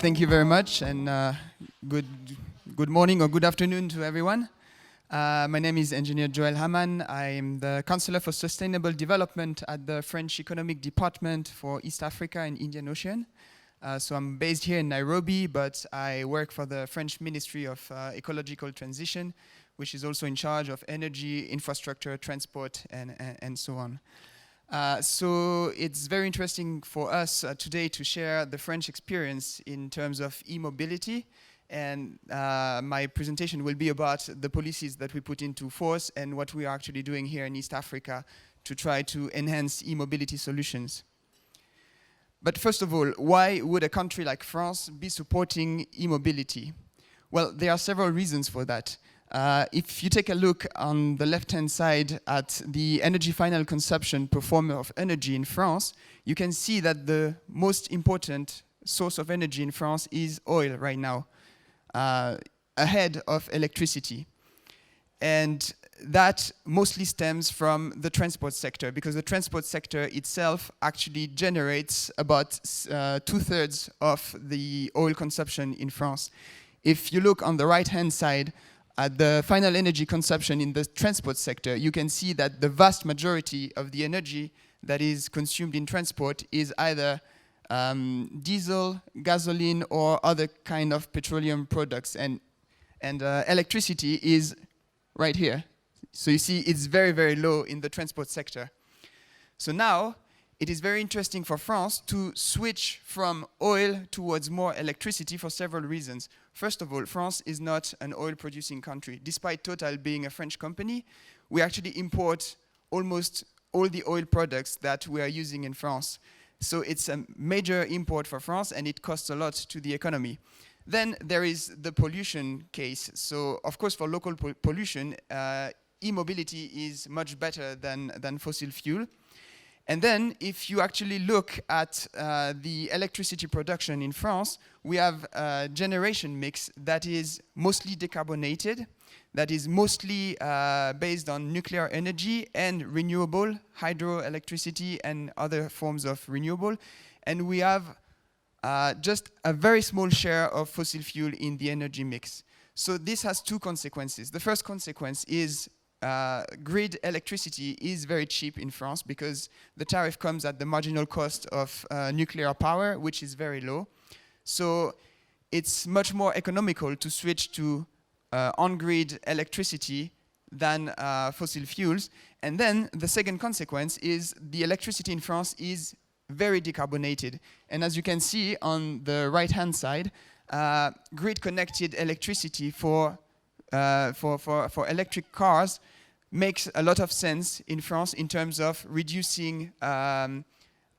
Thank you very much, and good morning or good afternoon to everyone. My name is Engineer Joël Hamann. I'm the Counselor for Sustainable Development at the French Economic Department for East Africa and Indian Ocean. So I'm based here in Nairobi, but I work for the French Ministry of Ecological Transition, which is also in charge of energy, infrastructure, transport, and so on. So it's very interesting for us today to share the French experience in terms of e-mobility. And my presentation will be about the policies that we put into force and what we are actually doing here in East Africa to try to enhance e-mobility solutions. But first of all, why would a country like France be supporting e-mobility? Well, there are several reasons for that. If you take a look on the left-hand side at the energy final consumption per form of energy in France, you can see that the most important source of energy in France is oil right now, ahead of electricity. And that mostly stems from the transport sector, because the transport sector itself actually generates about 2/3 of the oil consumption in France. If you look on the right-hand side, at the final energy consumption in the transport sector, you can see that the vast majority of the energy that is consumed in transport is either diesel, gasoline, or other kind of petroleum products. And electricity is right here. So you see it's very, very low in the transport sector. So now it is very interesting for France to switch from oil towards more electricity for several reasons. First of all, France is not an oil-producing country. Despite Total being a French company, we actually import almost all the oil products that we are using in France. So it's a major import for France, and it costs a lot to the economy. Then there is the pollution case. So of course, for local pollution, e-mobility is much better than fossil fuel. And then, if you actually look at the electricity production in France, we have a generation mix that is mostly decarbonated, that is mostly based on nuclear energy and renewable hydroelectricity and other forms of renewable. And we have just a very small share of fossil fuel in the energy mix. So this has two consequences. The first consequence is grid electricity is very cheap in France because the tariff comes at the marginal cost of nuclear power, which is very low. So it's much more economical to switch to on-grid electricity than fossil fuels. And then the second consequence is the electricity in France is very decarbonated. And as you can see on the right-hand side, grid-connected electricity for electric cars makes a lot of sense in France in terms of reducing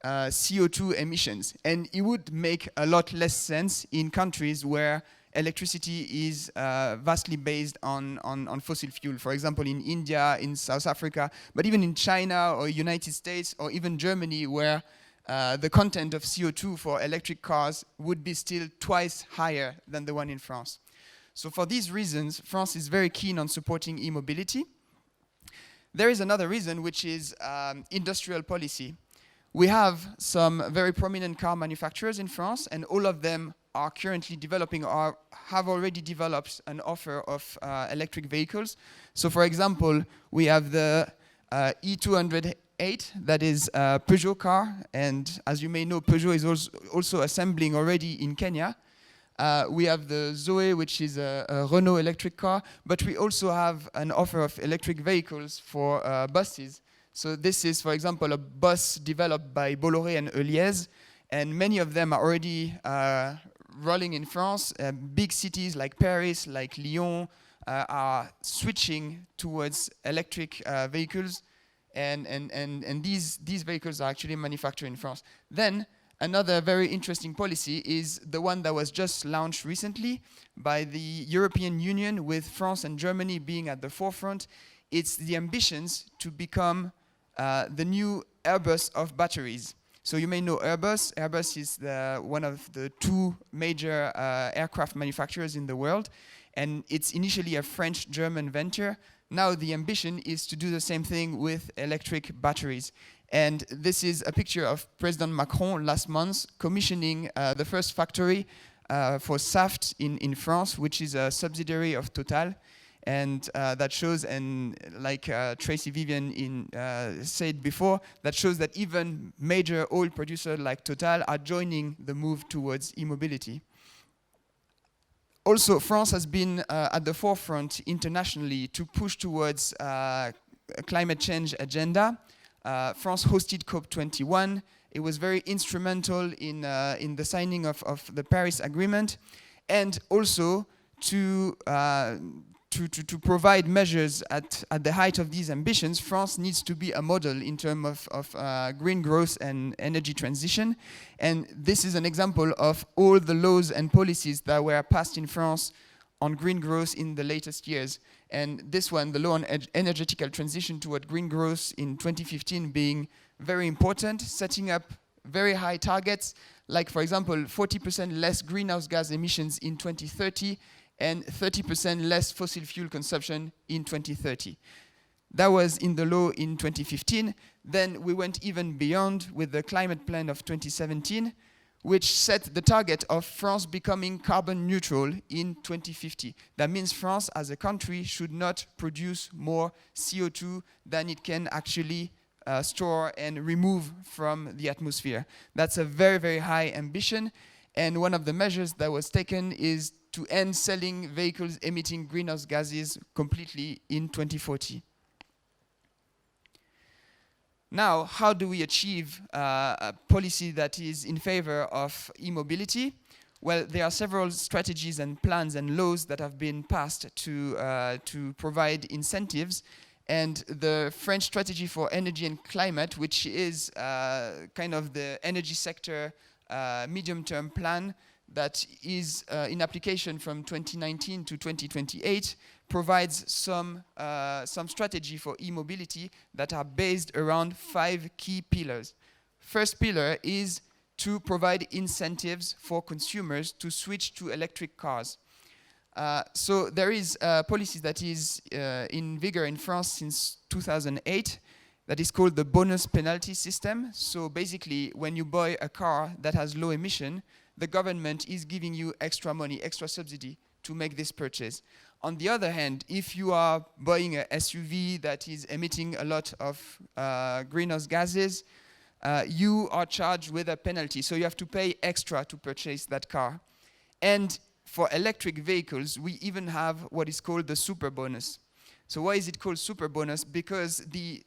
CO2 emissions. And it would make a lot less sense in countries where electricity is vastly based on fossil fuel. For example, in India, in South Africa, but even in China or United States or even Germany, where the content of CO2 for electric cars would be still twice higher than the one in France. So for these reasons, France is very keen on supporting e-mobility. There is another reason, which is industrial policy. We have some very prominent car manufacturers in France, and all of them are currently developing or have already developed an offer of electric vehicles. So for example, we have the E208, that is a Peugeot car, and as you may know, Peugeot is also assembling already in Kenya. We have the Zoe, which is a Renault electric car, but we also have an offer of electric vehicles for buses. So this is, for example, a bus developed by Bolloré and Heuliez, and many of them are already rolling in France. Big cities like Paris, like Lyon, are switching towards electric vehicles, and these vehicles are actually manufactured in France. Then, another very interesting policy is the one that was just launched recently by the European Union, with France and Germany being at the forefront. It's the ambitions to become the new Airbus of batteries. So you may know Airbus. Airbus is one of the two major aircraft manufacturers in the world. And it's initially a French-German venture. Now the ambition is to do the same thing with electric batteries. And this is a picture of President Macron last month commissioning the first factory for Saft in France, which is a subsidiary of Total. And that shows, and like Tracy Vivian said before, that shows that even major oil producers like Total are joining the move towards e-mobility. Also, France has been at the forefront internationally to push towards a climate change agenda. France hosted COP21. It was very instrumental in the signing of the Paris Agreement, and also to provide measures at the height of these ambitions. France needs to be a model in terms of green growth and energy transition. And this is an example of all the laws and policies that were passed in France on green growth in the latest years. And this one, the law on energetical transition toward green growth in 2015, being very important, setting up very high targets, like, for example, 40% less greenhouse gas emissions in 2030, and 30% less fossil fuel consumption in 2030. That was in the law in 2015. Then we went even beyond with the climate plan of 2017, which set the target of France becoming carbon neutral in 2050. That means France as a country should not produce more CO2 than it can actually store and remove from the atmosphere. That's a very, very high ambition. And one of the measures that was taken is to end selling vehicles emitting greenhouse gases completely in 2040. Now, how do we achieve a policy that is in favor of e-mobility? Well, there are several strategies and plans and laws that have been passed to provide incentives. And the French Strategy for Energy and Climate, which is kind of the energy sector medium-term plan that is in application from 2019 to 2028, provides some strategy for e-mobility that are based around 5 key pillars. First pillar is to provide incentives for consumers to switch to electric cars. So there is a policy that is in vigor in France since 2008 that is called the bonus penalty system. So basically, when you buy a car that has low emission, the government is giving you extra money, extra subsidy to make this purchase. On the other hand, if you are buying a SUV that is emitting a lot of greenhouse gases, you are charged with a penalty. So you have to pay extra to purchase that car. And for electric vehicles, we even have what is called the super bonus. So why is it called super bonus? Because the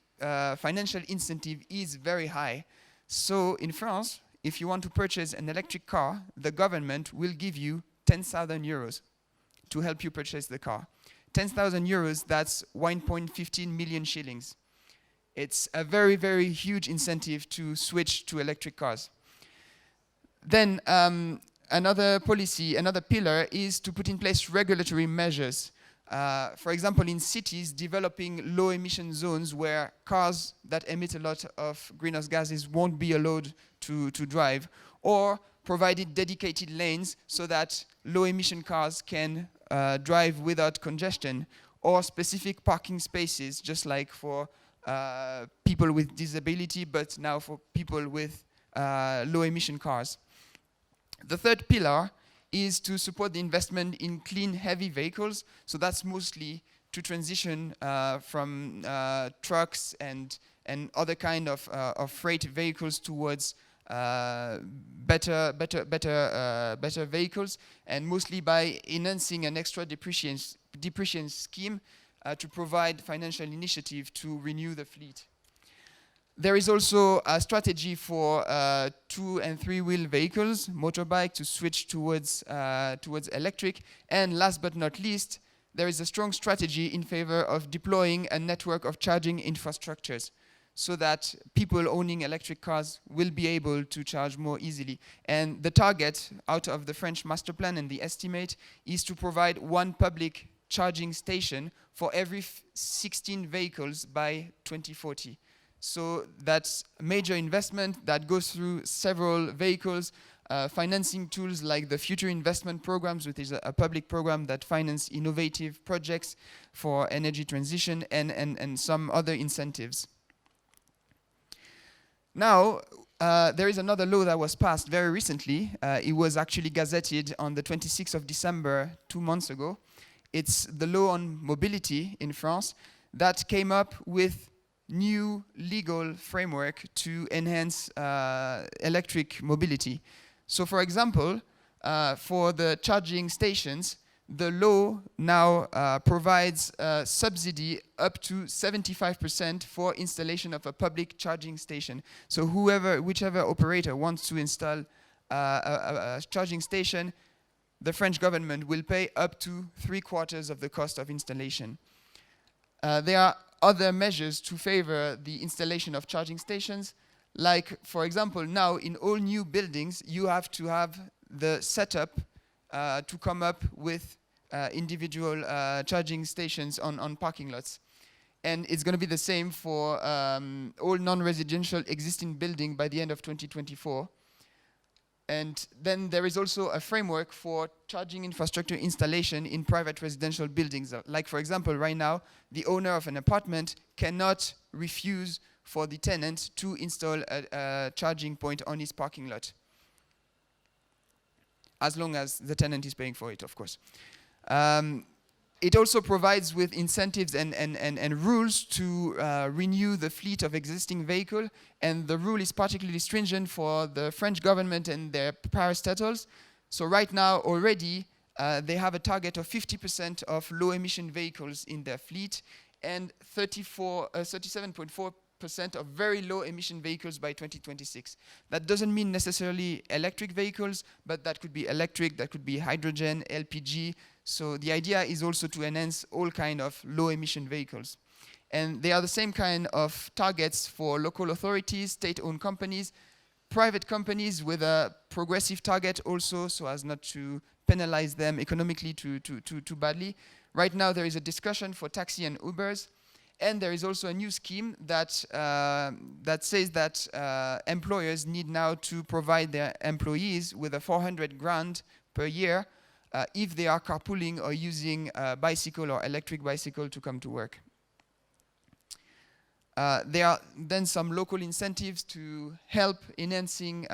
financial incentive is very high. So in France, if you want to purchase an electric car, the government will give you 10,000 euros to help you purchase the car. 10,000 euros, that's 1.15 million shillings. It's a very, very huge incentive to switch to electric cars. Then another policy, another pillar is to put in place regulatory measures. For example, in cities, developing low emission zones where cars that emit a lot of greenhouse gases won't be allowed to drive, or provided dedicated lanes so that low emission cars can drive without congestion, or specific parking spaces, just like for people with disability, but now for people with low emission cars. The third pillar is to support the investment in clean, heavy vehicles. So that's mostly to transition from trucks and other kind of freight vehicles towards better vehicles, and mostly by enhancing an extra depreciation scheme to provide financial initiative to renew the fleet. There is also a strategy for 2- and 3-wheel vehicles, motorbike, to switch towards electric. And last but not least, there is a strong strategy in favor of deploying a network of charging infrastructures so that people owning electric cars will be able to charge more easily. And the target out of the French master plan and the estimate is to provide 1 public charging station for every 16 vehicles by 2040. So that's a major investment that goes through several vehicles, financing tools like the Future Investment Programs, which is a public program that finances innovative projects for energy transition, and some other incentives. Now, There is another law that was passed very recently. It was actually gazetted on the 26th of December, 2 months ago. It's the law on mobility in France that came up with new legal framework to enhance electric mobility. So for example, for the charging stations, the law now provides a subsidy up to 75% for installation of a public charging station. So whichever operator wants to install a charging station, the French government will pay up to 3/4 of the cost of installation. There are other measures to favor the installation of charging stations. Like, for example, now in all new buildings, you have to have the setup to come up with individual charging stations on parking lots. And it's going to be the same for all non-residential existing building by the end of 2024. And then there is also a framework for charging infrastructure installation in private residential buildings. Like, for example, right now, the owner of an apartment cannot refuse for the tenant to install a charging point on his parking lot, as long as the tenant is paying for it, of course. It also provides with incentives and rules to renew the fleet of existing vehicle, and the rule is particularly stringent for the French government and their parastatals. So right now already they have a target of 50% of low emission vehicles in their fleet and 37.4% of very low emission vehicles by 2026. That doesn't mean necessarily electric vehicles, but that could be electric, that could be hydrogen, LPG. So the idea is also to enhance all kind of low emission vehicles. And they are the same kind of targets for local authorities, state-owned companies, private companies with a progressive target also, so as not to penalize them economically too badly. Right now there is a discussion for taxi and Ubers. And there is also a new scheme that says that employers need now to provide their employees with a 400 grand per year if they are carpooling or using a bicycle or electric bicycle to come to work. There are then some local incentives to help enhancing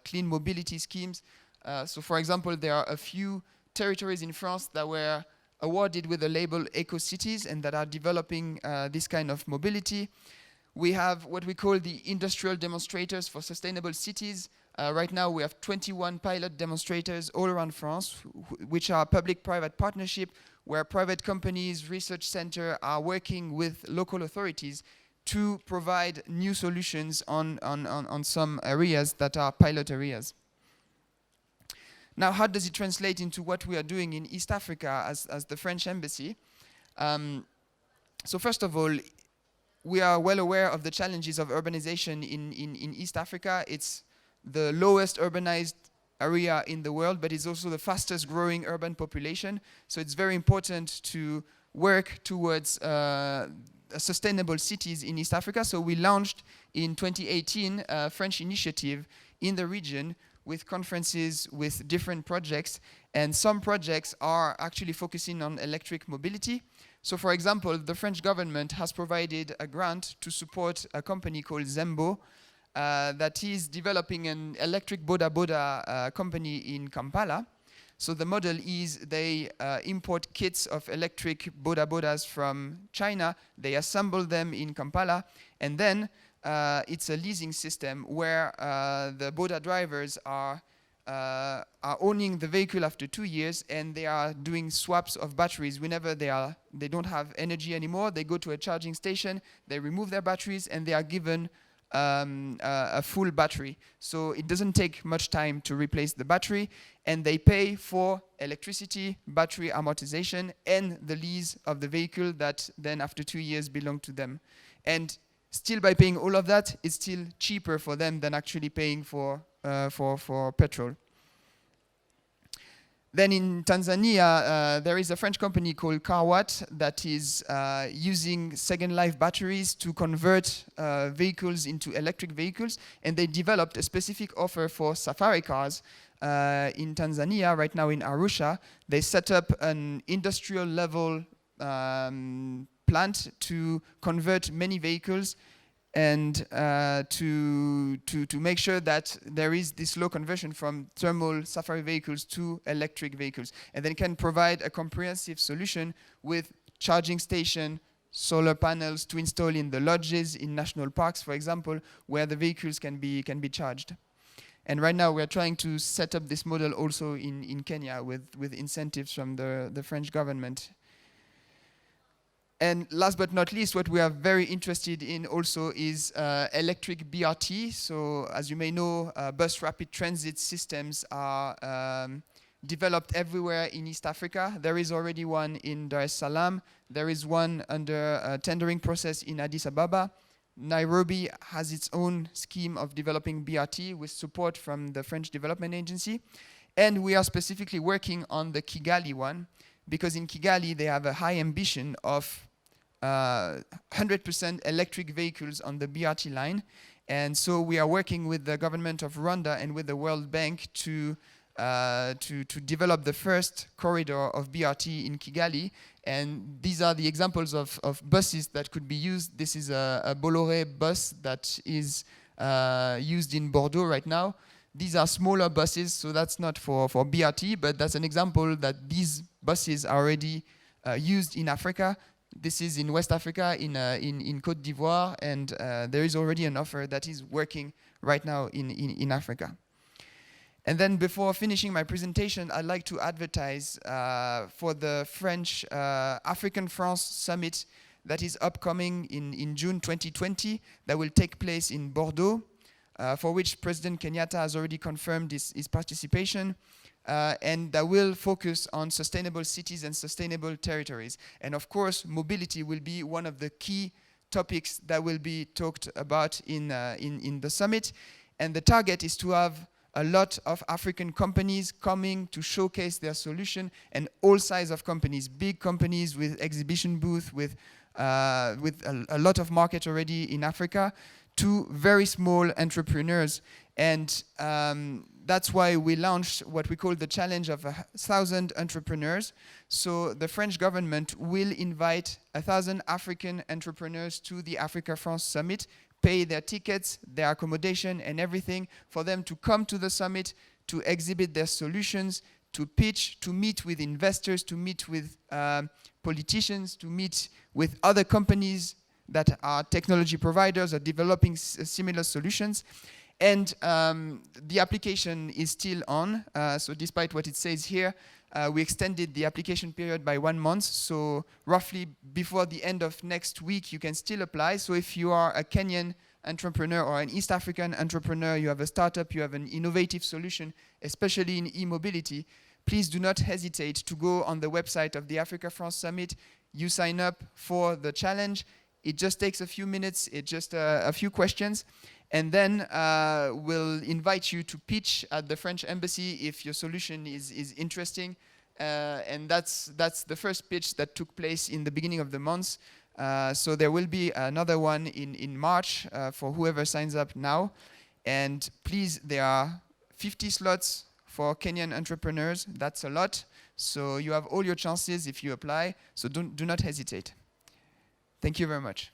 clean mobility schemes. So for example, there are a few territories in France that were awarded with the label Eco-Cities and that are developing this kind of mobility. We have what we call the industrial demonstrators for sustainable cities. Right now we have 21 pilot demonstrators all around France, which are public-private partnership where private companies, research centers are working with local authorities to provide new solutions on some areas that are pilot areas. Now, how does it translate into what we are doing in East Africa as the French embassy? So first of all, we are well aware of the challenges of urbanization in East Africa. It's the lowest urbanized area in the world, but it's also the fastest growing urban population. So it's very important to work towards sustainable cities in East Africa. So we launched in 2018 a French initiative in the region with conferences, with different projects, and some projects are actually focusing on electric mobility. So for example, the French government has provided a grant to support a company called Zembo that is developing an electric Boda Boda company in Kampala. So the model is they import kits of electric Boda Bodas from China, they assemble them in Kampala, and then it's a leasing system where the Boda drivers are owning the vehicle after 2 years, and they are doing swaps of batteries whenever they don't have energy anymore. They go to a charging station, they remove their batteries, and they are given a full battery. So it doesn't take much time to replace the battery, and they pay for electricity, battery amortization, and the lease of the vehicle that then after 2 years belong to them. And still, by paying all of that, it's still cheaper for them than actually paying for petrol. Then in Tanzania, there is a French company called Carwatt that is using second life batteries to convert vehicles into electric vehicles, and they developed a specific offer for safari cars in Tanzania, right now in Arusha. They set up an industrial level plant to convert many vehicles and to make sure that there is this slow conversion from thermal safari vehicles to electric vehicles, and then can provide a comprehensive solution with charging station, solar panels to install in the lodges, in national parks, for example, where the vehicles can be charged. And right now we are trying to set up this model also in Kenya with incentives from the French government. And last but not least, what we are very interested in also is electric BRT. So as you may know, bus rapid transit systems are developed everywhere in East Africa. There is already one in Dar es Salaam. There is one under a tendering process in Addis Ababa. Nairobi has its own scheme of developing BRT with support from the French Development Agency. And we are specifically working on the Kigali one, because in Kigali they have a high ambition of 100% electric vehicles on the BRT line. And so we are working with the government of Rwanda and with the World Bank to develop the first corridor of BRT in Kigali. And these are the examples of buses that could be used. This is a Bolloré bus that is used in Bordeaux right now. These are smaller buses, so that's not for BRT, but that's an example that these buses are already used in Africa. This is in West Africa, in Côte d'Ivoire, and there is already an offer that is working right now in Africa. And then before finishing my presentation, I'd like to advertise for the French African France Summit that is upcoming in June 2020, that will take place in Bordeaux, for which President Kenyatta has already confirmed his participation. And that will focus on sustainable cities and sustainable territories. And of course, mobility will be one of the key topics that will be talked about in the summit. And the target is to have a lot of African companies coming to showcase their solution, and all sizes of companies, big companies with exhibition booth, with a lot of market already in Africa, to very small entrepreneurs. And that's why we launched what we call the challenge of 1,000 entrepreneurs. So the French government will invite 1,000 African entrepreneurs to the Africa France Summit, pay their tickets, their accommodation and everything for them to come to the summit, to exhibit their solutions, to pitch, to meet with investors, to meet with politicians, to meet with other companies that are technology providers or developing similar solutions. And the application is still on. So despite what it says here, we extended the application period by 1 month. So roughly before the end of next week, you can still apply. So if you are a Kenyan entrepreneur or an East African entrepreneur, you have a startup, you have an innovative solution, especially in e-mobility, please do not hesitate to go on the website of the Africa France Summit. You sign up for the challenge. It just takes a few minutes. It's just a few questions. And then we'll invite you to pitch at the French embassy if your solution is interesting. And that's the first pitch that took place in the beginning of the month. So there will be another one in March for whoever signs up now. And please, there are 50 slots for Kenyan entrepreneurs. That's a lot. So you have all your chances if you apply. So do not hesitate. Thank you very much.